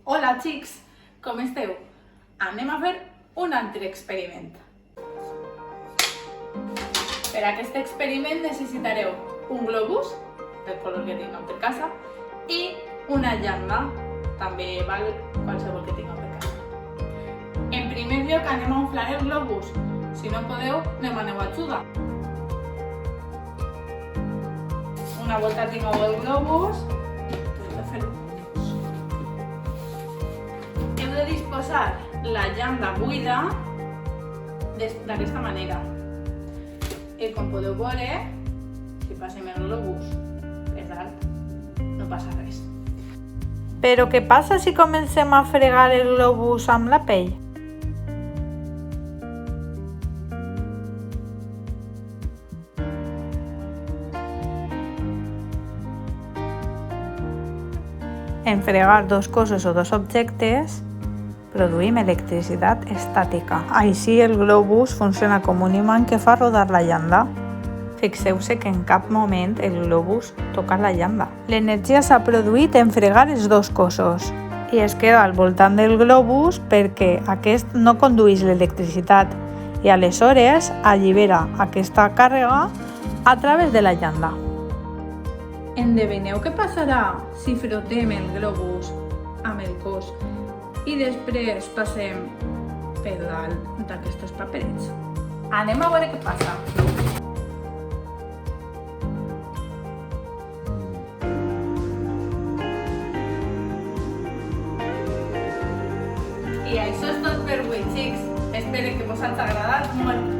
Hola xics, com esteu? Anem a fer un altre experiment. Per a aquest experiment necessitareu un globus, del color que tingueu per casa, i una llanda, també val qualsevol que tingueu per casa. En primer lloc anem a inflar el globus, si no podeu demaneu ajuda. Una volta tingueu el globus, heu de disposar la llanda buida d'aquesta manera. I com podeu veure, si passem el globus per dalt, no passa res. Però què passa si comencem a fregar el globus amb la pell? En fregar dos coses o dos objectes, produïm electricitat estàtica. Així el globus funciona com un imant que fa rodar la llanda. Fixeu-se que en cap moment el globus toca la llanda. L'energia s'ha produït en fregar els dos cossos i es queda al voltant del globus perquè aquest no condueix l'electricitat i aleshores allibera aquesta càrrega a través de la llanda. Endevineu què passarà si frotem el globus amb el cos i després passem per dalt d'aquestes paperets? Anem a veure què passa. I això és tot per avui, xics. Espero que vos hagi agradat molt.